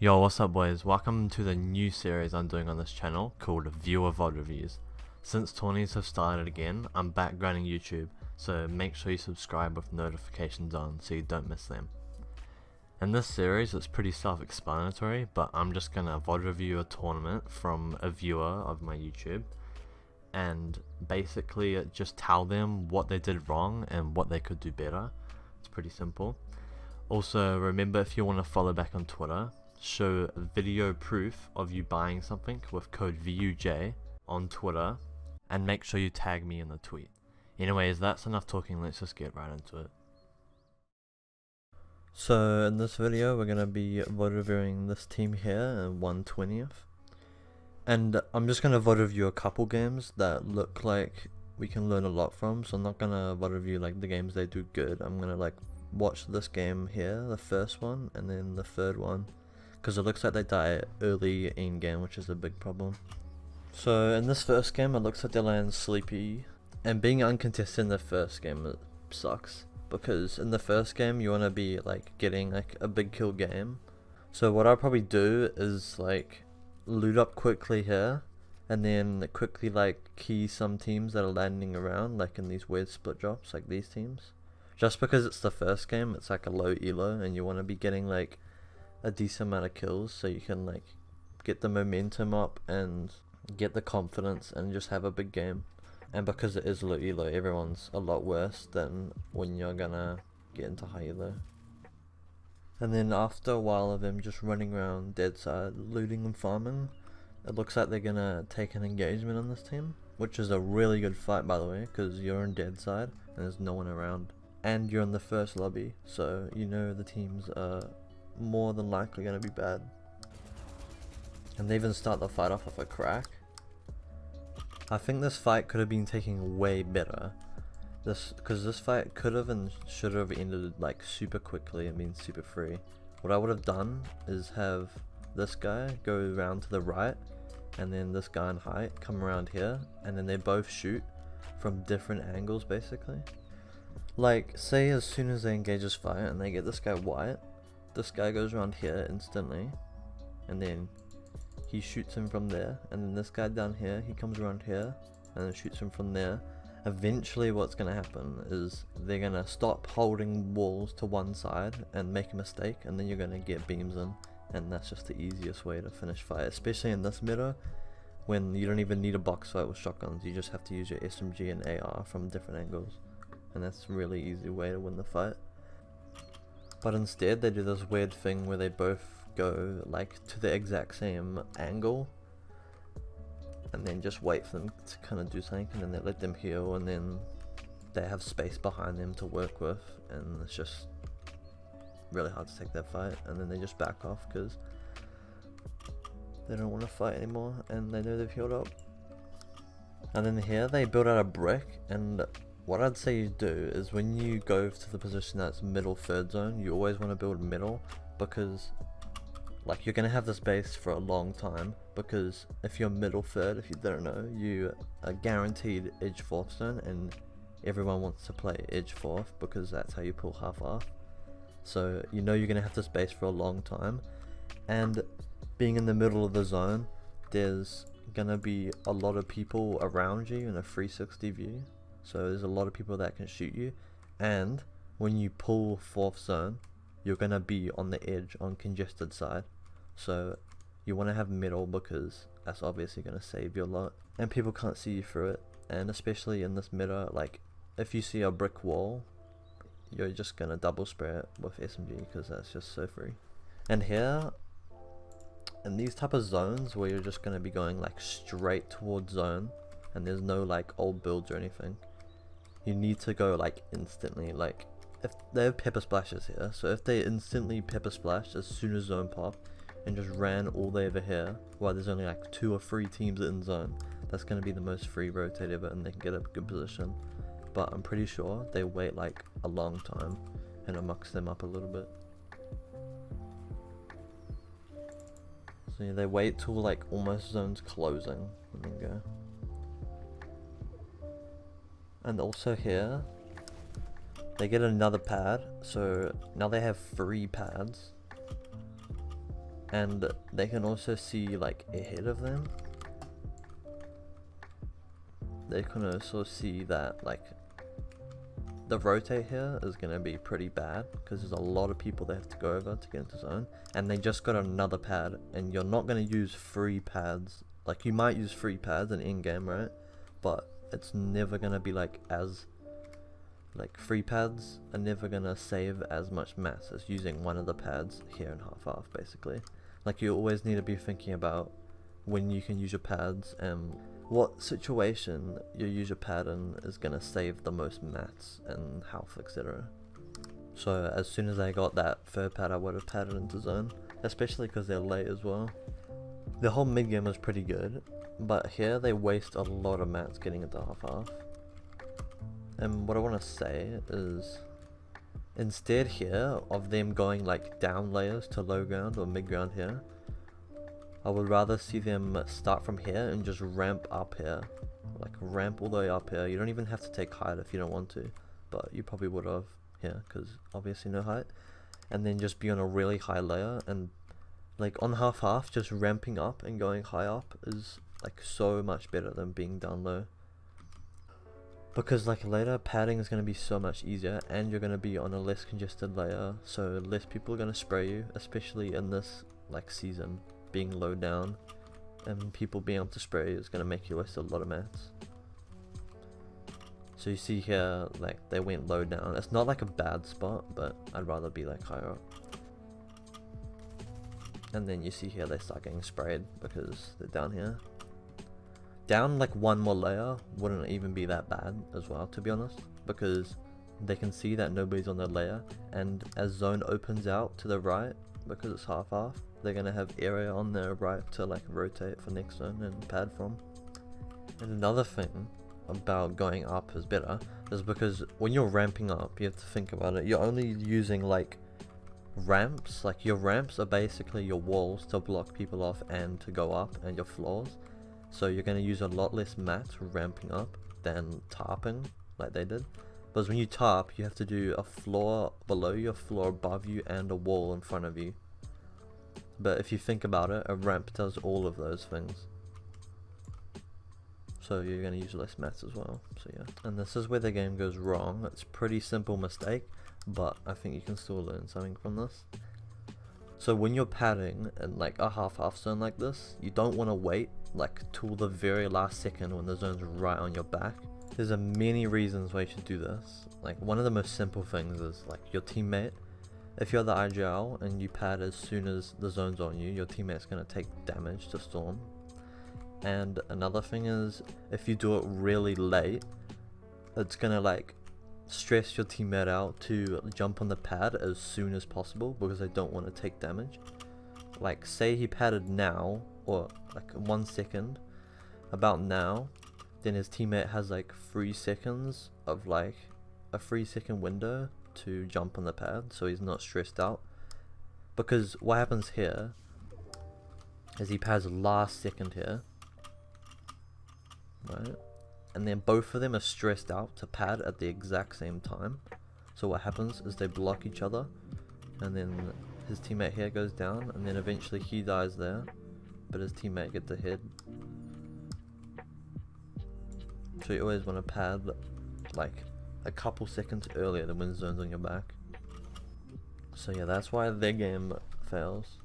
Yo, what's up boys? Welcome to the new series I'm doing on this channel called Viewer VOD Reviews. Since tourneys have started again, I'm back grinding YouTube, so make sure you subscribe with notifications on so you don't miss them. In this series it's pretty self-explanatory, but I'm just gonna VOD review a tournament from a viewer of my YouTube and basically just tell them what they did wrong and what they could do better. It's pretty simple. Also remember, if you want to follow back on Twitter, show video proof of you buying something with code VUJ on Twitter and make sure you tag me in the tweet. Anyways, that's enough talking, let's just get right into it. So in this video we're going to be VOD reviewing this team here in 1/20th, and I'm just going to VOD review a couple games that look like we can learn a lot from. So I'm not going to VOD review like the games they do good. I'm going to like watch this game here, the first one, and then the third one, because it looks like they die early in game, which is a big problem. So in this first game it looks like they land sleepy, and being uncontested in the first game it sucks, because in the first game you want to be like getting like a big kill game. So what I'll probably do is like loot up quickly here and then quickly like key some teams that are landing around like in these weird split drops like these teams. Just because it's the first game, it's like a low elo and you want to be getting like a decent amount of kills so you can like get the momentum up and get the confidence and just have a big game. And because it is low elo, everyone's a lot worse than when you're gonna get into high elo. And then after a while of them just running around dead side looting and farming, it looks like they're gonna take an engagement on this team, which is a really good fight by the way, because you're on dead side and there's no one around and you're in the first lobby, so you know the teams are more than likely going to be bad. And they even start the fight off with a crack. I think this fight could have been taken way better, because this fight could have and should have ended like super quickly and been super free. What I would have done is have this guy go around to the right and then this guy in height come around here, and then they both shoot from different angles basically. Like say as soon as they engage this fight and they get this guy white, this guy goes around here instantly and then he shoots him from there, and then this guy down here, he comes around here and then shoots him from there. Eventually what's going to happen is they're going to stop holding walls to one side and make a mistake, and then you're going to get beams in, and that's just the easiest way to finish fight, especially in this meta when you don't even need a box fight with shotguns. You just have to use your SMG and AR from different angles, and that's a really easy way to win the fight. But instead they do this weird thing where they both go like to the exact same angle and then just wait for them to kind of do something, and then they let them heal, and then they have space behind them to work with, and it's just really hard to take that fight, and then they just back off because they don't want to fight anymore and they know they've healed up. And then here they build out a brick, and what I'd say you do is when you go to the position that's middle third zone, you always want to build middle, because like you're going to have this base for a long time, because if you're middle third, if you don't know, you are guaranteed edge fourth zone, and everyone wants to play edge fourth because that's how you pull half off. So you know you're going to have this base for a long time, and being in the middle of the zone, there's going to be a lot of people around you in a 360 view. So there's a lot of people that can shoot you, and when you pull fourth zone, you're gonna be on the edge on congested side. So you want to have middle, because that's obviously gonna save you a lot, and people can't see you through it. And especially in this meta, like if you see a brick wall, you're just gonna double spray it with SMG because that's just so free. And here, in these type of zones where you're just gonna be going like straight towards zone, and there's no like old builds or anything, you need to go like instantly. Like if they have pepper splashes here, so if they instantly pepper splashed as soon as zone pop and just ran all the way over here while there's only like 2 or 3 teams in zone, that's going to be the most free rotate ever, and they can get a good position. But I'm pretty sure they wait like a long time and it mucks them up a little bit. So yeah, they wait till like almost zone's closing and then go. And also here, they get another pad, so now they have 3 pads. and they can also see like ahead of them. They can also see that like the rotate here is going to be pretty bad because there's a lot of people they have to go over to get into zone, and they just got another pad, and you're not going to use free pads. Like you might use free pads in game, right? But it's never going to be like as like free pads are never going to save as much mass as using one of the pads here in half basically. Like you always need to be thinking about when you can use your pads and what situation your user pattern is going to save the most mats and health, etc. So as soon as I got that third pad, I would have padded into zone, especially because they're late as well. The whole mid game was pretty good, but here they waste a lot of mats getting into half. And what I want to say is, instead here of them going like down layers to low ground or mid ground here, I would rather see them start from here and just ramp up here. Like ramp all the way up here. You don't even have to take height if you don't want to, but you probably would have here because obviously no height. And then just be on a really high layer, and like on half just ramping up and going high up is like so much better than being down low. Because like later padding is going to be so much easier, and you're going to be on a less congested layer, so less people are going to spray you, especially in this like season. Being low down and people being able to spray is going to make you waste a lot of mats. So you see here, like they went low down. It's not like a bad spot, but I'd rather be like higher up. And then you see here they start getting sprayed because they're down here. Down like one more layer wouldn't even be that bad as well, to be honest, because they can see that nobody's on their layer, and as zone opens out to the right, because it's half, they're gonna have area on their right to like rotate for next zone and pad from. And another thing about going up is better is because when you're ramping up, you have to think about it. You're only using like ramps. Like your ramps are basically your walls to block people off and to go up, and your floors. So you're gonna use a lot less mats ramping up than tarping like they did. Because when you tarp, you have to do a floor below you, a floor above you, and a wall in front of you. But if you think about it, a ramp does all of those things. So you're going to use less mats as well. So yeah. And this is where the game goes wrong. It's a pretty simple mistake, but I think you can still learn something from this. So when you're padding in like a half zone like this, you don't want to wait like till the very last second when the zone's right on your back. There's a many reasons why you should do this. Like one of the most simple things is like your teammate. If you're the IGL and you pad as soon as the zone's on you, your teammate's going to take damage to storm. And another thing is, if you do it really late, it's going to like stress your teammate out to jump on the pad as soon as possible because they don't want to take damage. Like say he padded now, or like 1 second, about now, then his teammate has like 3 seconds of like a 3-second window to jump on the pad, so he's not stressed out. Because what happens here is he pads last second here, right? And then both of them are stressed out to pad at the exact same time. So what happens is they block each other, and then his teammate here goes down, and then eventually he dies there, but his teammate gets ahead. So you always want to pad like a couple seconds earlier than when zone's on your back. So yeah, that's why their game fails.